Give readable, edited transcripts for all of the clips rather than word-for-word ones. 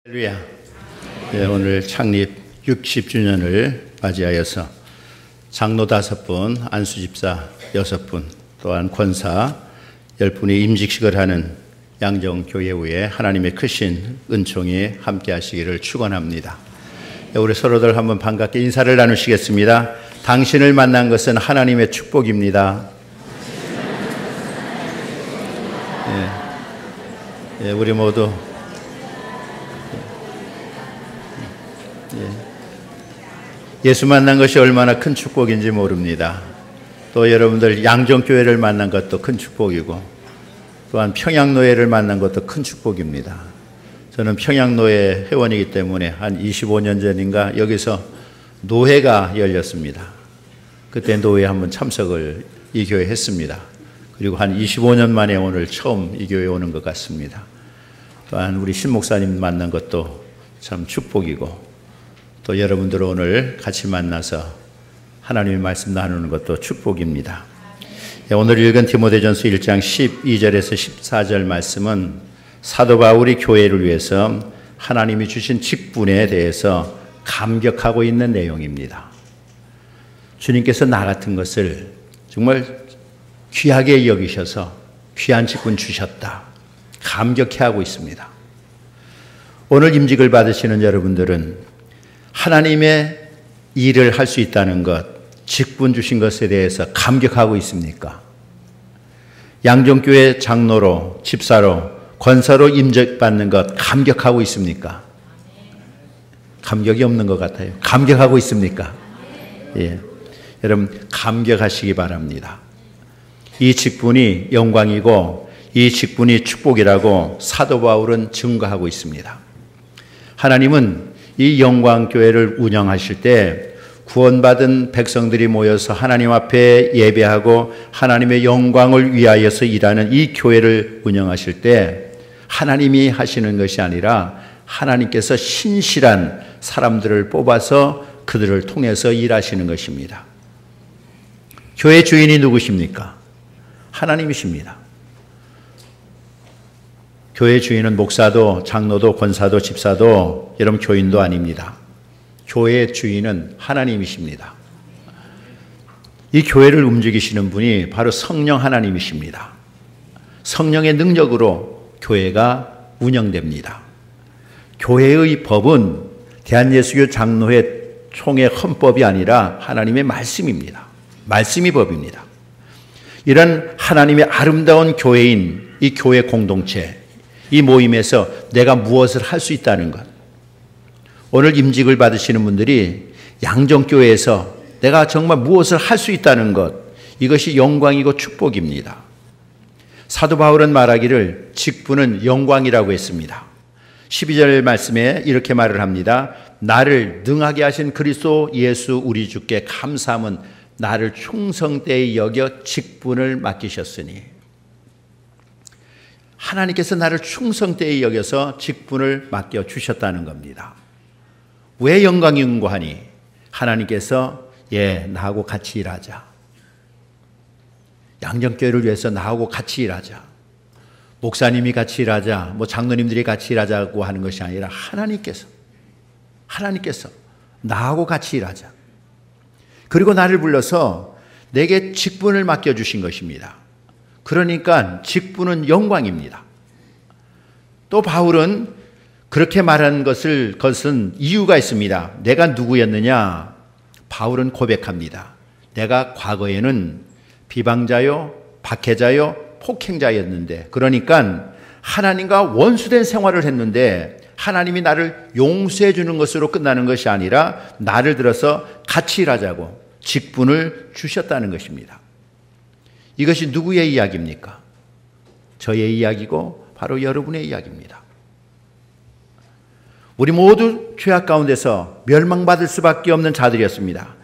할렐루야. 네, 오늘 창립 60주년을 맞이하여서 장로 5분, 안수집사 6분, 또한 권사 10분이 임직식을 하는 양정교회후에 하나님의 크신 은총이 함께 하시기를 축원합니다. 네, 우리 서로들 한번 반갑게 인사를 나누시겠습니다. 당신을 만난 것은 하나님의 축복입니다. 네, 우리 모두 예수 만난 것이 얼마나 큰 축복인지 모릅니다. 또 여러분들 양정교회를 만난 것도 큰 축복이고, 또한 평양노예를 만난 것도 큰 축복입니다. 저는 평양노예 회원이기 때문에 한 25년 전인가 여기서 노회가 열렸습니다. 그때 노회에 한번 참석을 이 교회에 했습니다. 그리고 한 25년 만에 오늘 처음 이 교회에 오는 것 같습니다. 또한 우리 신 목사님 만난 것도 참 축복이고, 또 여러분들 오늘 같이 만나서 하나님의 말씀 나누는 것도 축복입니다. 오늘 읽은 디모데전서 1장 12절에서 14절 말씀은 사도 바울이 교회를 위해서 하나님이 주신 직분에 대해서 감격하고 있는 내용입니다. 주님께서 나 같은 것을 정말 귀하게 여기셔서 귀한 직분 주셨다, 감격해하고 있습니다. 오늘 임직을 받으시는 여러분들은 하나님의 일을 할 수 있다는 것, 직분 주신 것에 대해서 감격하고 있습니까? 양정교회 장로로, 집사로, 권사로 임직받는 것 감격하고 있습니까? 감격이 없는 것 같아요. 감격하고 있습니까? 예. 여러분, 감격하시기 바랍니다. 이 직분이 영광이고 이 직분이 축복이라고 사도 바울은 증거하고 있습니다. 하나님은 이 영광교회를 운영하실 때 구원받은 백성들이 모여서 하나님 앞에 예배하고 하나님의 영광을 위하여서 일하는 이 교회를 운영하실 때 하나님이 하시는 것이 아니라 하나님께서 신실한 사람들을 뽑아서 그들을 통해서 일하시는 것입니다. 교회 주인이 누구십니까? 하나님이십니다. 교회 주인은 목사도, 장로도, 권사도, 집사도, 여러분 교인도 아닙니다. 교회의 주인은 하나님이십니다. 이 교회를 움직이시는 분이 바로 성령 하나님이십니다. 성령의 능력으로 교회가 운영됩니다. 교회의 법은 대한예수교 장로회 총회 헌법이 아니라 하나님의 말씀입니다. 말씀이 법입니다. 이런 하나님의 아름다운 교회인 이 교회 공동체, 이 모임에서 내가 무엇을 할 수 있다는 것. 오늘 임직을 받으시는 분들이 양정교회에서 내가 정말 무엇을 할 수 있다는 것, 이것이 영광이고 축복입니다. 사도 바울은 말하기를 직분은 영광이라고 했습니다. 12절 말씀에 이렇게 말을 합니다. 나를 능하게 하신 그리스도 예수 우리 주께 감사함은 나를 충성되이 여겨 직분을 맡기셨으니, 하나님께서 나를 충성되이 여겨서 직분을 맡겨주셨다는 겁니다. 왜 영광인고 하니 하나님께서 나하고 같이 일하자, 양정교회를 위해서 나하고 같이 일하자, 목사님이 같이 일하자, 장로님들이 같이 일하자고 하는 것이 아니라 하나님께서 나하고 같이 일하자, 그리고 나를 불러서 내게 직분을 맡겨주신 것입니다. 그러니까 직분은 영광입니다. 또 바울은 그렇게 말한 것은 이유가 있습니다. 내가 누구였느냐? 바울은 고백합니다. 내가 과거에는 비방자요, 박해자요, 폭행자였는데, 그러니까 하나님과 원수된 생활을 했는데 하나님이 나를 용서해 주는 것으로 끝나는 것이 아니라 나를 들어서 같이 일하자고 직분을 주셨다는 것입니다. 이것이 누구의 이야기입니까? 저의 이야기고 바로 여러분의 이야기입니다. 우리 모두 죄악 가운데서 멸망받을 수밖에 없는 자들이었습니다.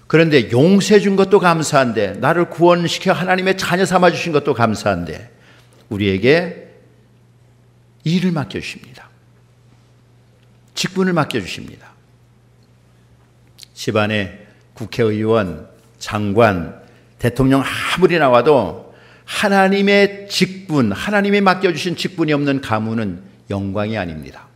그런데 용서해 준 것도 감사한데, 나를 구원시켜 하나님의 자녀 삼아 주신 것도 감사한데, 우리에게 일을 맡겨주십니다. 직분을 맡겨주십니다. 집안에 국회의원, 장관, 대통령 아무리 나와도 하나님의 직분, 하나님이 맡겨주신 직분이 없는 가문은 영광이 아닙니다.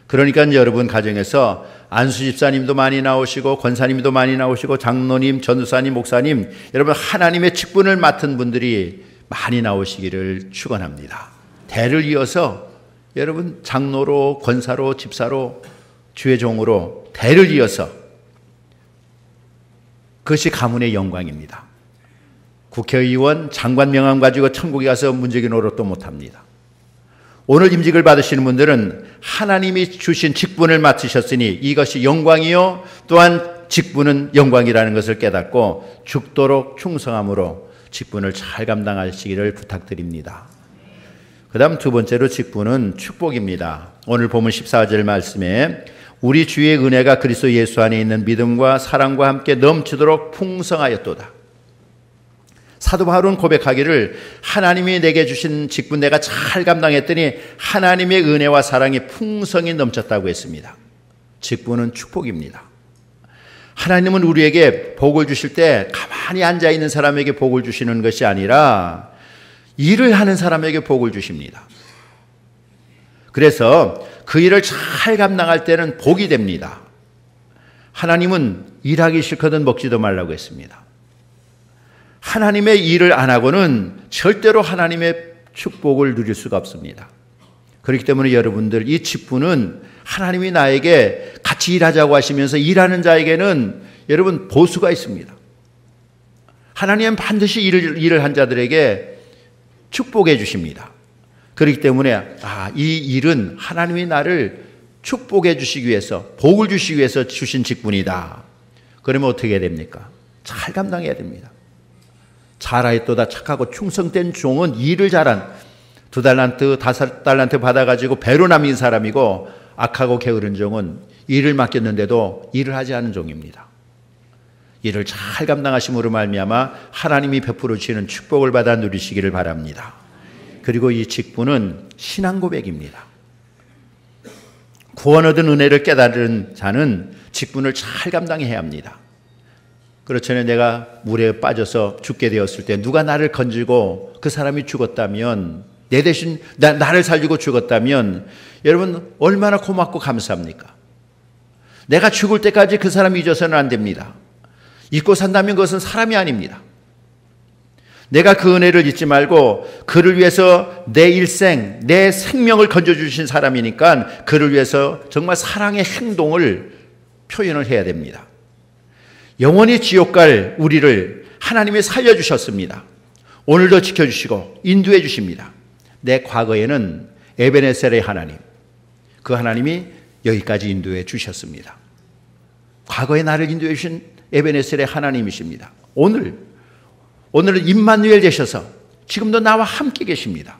그러니까 여러분 가정에서 안수 집사님도 많이 나오시고 권사님도 많이 나오시고 장로님, 전도사님, 목사님, 여러분 하나님의 직분을 맡은 분들이 많이 나오시기를 축원합니다. 대를 이어서 여러분 장로로, 권사로, 집사로, 주의 종으로 대를 이어서, 그것이 가문의 영광입니다. 국회의원, 장관 명함 가지고 천국에 가서 문재기 노릇도 못합니다. 오늘 임직을 받으시는 분들은 하나님이 주신 직분을 맡으셨으니 이것이 영광이요 또한 직분은 영광이라는 것을 깨닫고 죽도록 충성함으로 직분을 잘 감당하시기를 부탁드립니다. 그 다음 두 번째로 직분은 축복입니다. 오늘 본문 14절 말씀에 우리 주의 은혜가 그리스도 예수 안에 있는 믿음과 사랑과 함께 넘치도록 풍성하였도다. 사도 바울은 고백하기를 하나님이 내게 주신 직분 내가 잘 감당했더니 하나님의 은혜와 사랑이 풍성히 넘쳤다고 했습니다. 직분은 축복입니다. 하나님은 우리에게 복을 주실 때 가만히 앉아있는 사람에게 복을 주시는 것이 아니라 일을 하는 사람에게 복을 주십니다. 그래서 그 일을 잘 감당할 때는 복이 됩니다. 하나님은 일하기 싫거든 먹지도 말라고 했습니다. 하나님의 일을 안 하고는 절대로 하나님의 축복을 누릴 수가 없습니다. 그렇기 때문에 여러분들 이 직분은 하나님이 나에게 같이 일하자고 하시면서 일하는 자에게는 여러분 보수가 있습니다. 하나님은 반드시 일을 한 자들에게 축복해 주십니다. 그렇기 때문에 이 일은 하나님이 나를 축복해 주시기 위해서, 복을 주시기 위해서 주신 직분이다. 그러면 어떻게 해야 됩니까? 잘 감당해야 됩니다. 잘하였도다. 착하고 충성된 종은 일을 잘한 2달란트, 5달란트 받아가지고 배로 남긴 사람이고, 악하고 게으른 종은 일을 맡겼는데도 일을 하지 않은 종입니다. 일을 잘 감당하심으로 말미암아 하나님이 베풀어 주시는 축복을 받아 누리시기를 바랍니다. 그리고 이 직분은 신앙 고백입니다. 구원 얻은 은혜를 깨달은 자는 직분을 잘 감당해야 합니다. 그렇잖아요. 내가 물에 빠져서 죽게 되었을 때 누가 나를 건지고 그 사람이 죽었다면, 내 대신 나를 살리고 죽었다면 여러분 얼마나 고맙고 감사합니까? 내가 죽을 때까지 그 사람 잊어서는 안 됩니다. 잊고 산다면 그것은 사람이 아닙니다. 내가 그 은혜를 잊지 말고 그를 위해서 내 일생, 내 생명을 건져주신 사람이니까 그를 위해서 정말 사랑의 행동을 표현을 해야 됩니다. 영원히 지옥 갈 우리를 하나님이 살려주셨습니다. 오늘도 지켜주시고 인도해 주십니다. 내 과거에는 에베네셀의 하나님, 그 하나님이 여기까지 인도해 주셨습니다. 과거에 나를 인도해 주신 에베네셀의 하나님이십니다. 오늘은 임마누엘 되셔서 지금도 나와 함께 계십니다.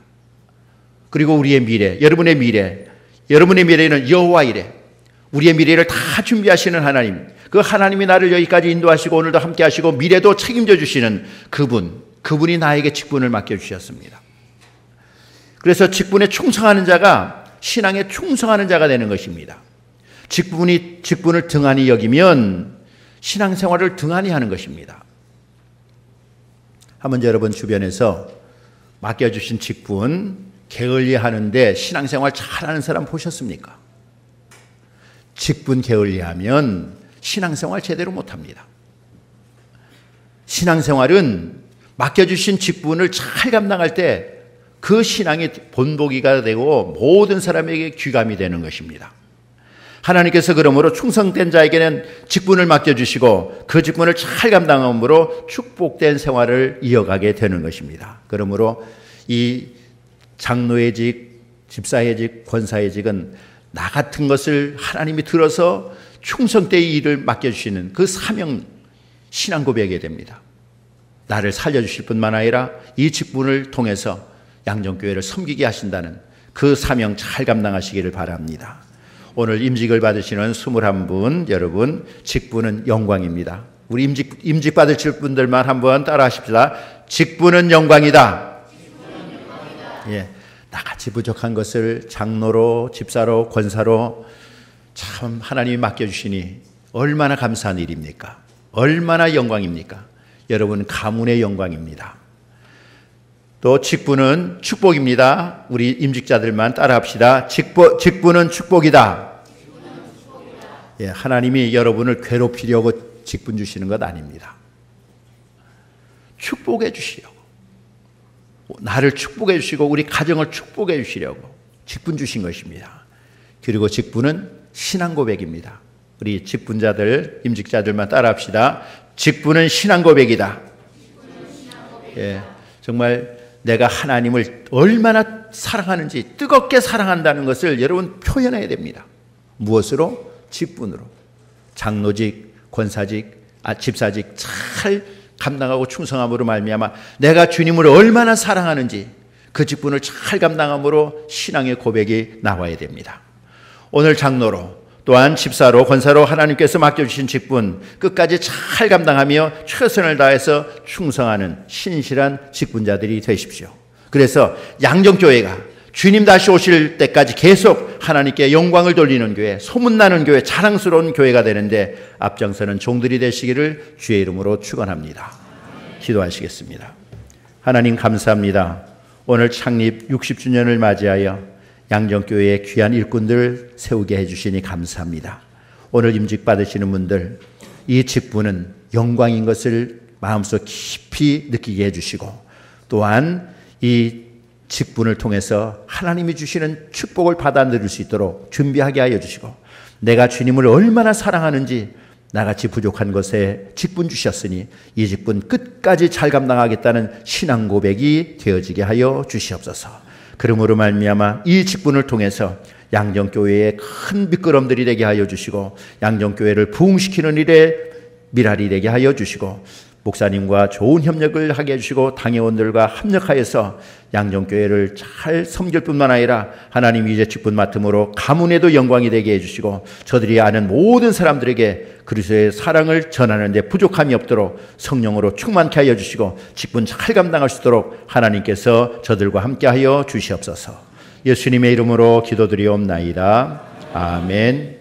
그리고 우리의 미래, 여러분의 미래는 여호와 이래. 우리의 미래를 다 준비하시는 하나님, 그 하나님이 나를 여기까지 인도하시고 오늘도 함께 하시고 미래도 책임져 주시는 그분이 나에게 직분을 맡겨주셨습니다. 그래서 직분에 충성하는 자가 신앙에 충성하는 자가 되는 것입니다. 직분을 등한히 여기면 신앙생활을 등한히 하는 것입니다. 한번 여러분 주변에서 맡겨주신 직분 게을리하는데 신앙생활 잘하는 사람 보셨습니까? 직분 게을리하면 신앙생활 제대로 못합니다. 신앙생활은 맡겨주신 직분을 잘 감당할 때 그 신앙이 본보기가 되고 모든 사람에게 귀감이 되는 것입니다. 하나님께서 그러므로 충성된 자에게는 직분을 맡겨주시고 그 직분을 잘 감당함으로 축복된 생활을 이어가게 되는 것입니다. 그러므로 이 장로의 직, 집사의 직, 권사의 직은 나 같은 것을 하나님이 들어서 충성되이 일을 맡겨주시는 그 사명, 신앙 고백이 됩니다. 나를 살려주실 뿐만 아니라 이 직분을 통해서 양정교회를 섬기게 하신다는 그 사명 잘 감당하시기를 바랍니다. 오늘 임직을 받으시는 21분 여러분, 직분은 영광입니다. 우리 임직 받으실 분들만 한번 따라 하십시다. 직분은 영광이다. 예, 나같이 부족한 것을 장로로, 집사로, 권사로 참 하나님이 맡겨주시니 얼마나 감사한 일입니까? 얼마나 영광입니까? 여러분, 가문의 영광입니다. 또 직분은 축복입니다. 우리 임직자들만 따라합시다. 직분은 축복이다. 예, 하나님이 여러분을 괴롭히려고 직분 주시는 것 아닙니다. 축복해 주시려고, 나를 축복해 주시고 우리 가정을 축복해 주시려고 직분 주신 것입니다. 그리고 직분은 신앙 고백입니다. 우리 직분자들, 임직자들만 따라합시다. 직분은 신앙 고백이다. 예, 정말 내가 하나님을 얼마나 사랑하는지, 뜨겁게 사랑한다는 것을 여러분 표현해야 됩니다. 무엇으로? 직분으로. 장로직, 권사직, 집사직 잘 감당하고 충성함으로 말미암아 내가 주님을 얼마나 사랑하는지 그 직분을 잘 감당함으로 신앙의 고백이 나와야 됩니다. 오늘 장로로, 또한 집사로, 권사로 하나님께서 맡겨주신 직분 끝까지 잘 감당하며 최선을 다해서 충성하는 신실한 직분자들이 되십시오. 그래서 양정교회가 주님 다시 오실 때까지 계속 하나님께 영광을 돌리는 교회, 소문나는 교회, 자랑스러운 교회가 되는데 앞장서는 종들이 되시기를 주의 이름으로 축원합니다. 기도하시겠습니다. 하나님 감사합니다. 오늘 창립 60주년을 맞이하여 양정교회의 귀한 일꾼들 세우게 해주시니 감사합니다. 오늘 임직 받으시는 분들, 이 직분은 영광인 것을 마음속 깊이 느끼게 해주시고, 또한 이 직분을 통해서 하나님이 주시는 축복을 받아 누릴 수 있도록 준비하게 하여 주시고, 내가 주님을 얼마나 사랑하는지 나같이 부족한 것에 직분 주셨으니 이 직분 끝까지 잘 감당하겠다는 신앙 고백이 되어지게 하여 주시옵소서. 그러므로 말미암아 이 직분을 통해서 양정교회의 큰 미끄럼들이 되게 하여 주시고, 양정교회를 부흥시키는 일에 미랄이 되게 하여 주시고, 목사님과 좋은 협력을 하게 해주시고 당회원들과 합력하여서 양정교회를 잘 섬길 뿐만 아니라 하나님 이제 직분 맡음으로 가문에도 영광이 되게 해주시고, 저들이 아는 모든 사람들에게 그리스도의 사랑을 전하는 데 부족함이 없도록 성령으로 충만케 하여 주시고 직분 잘 감당할 수 있도록 하나님께서 저들과 함께하여 주시옵소서. 예수님의 이름으로 기도드리옵나이다. 아멘.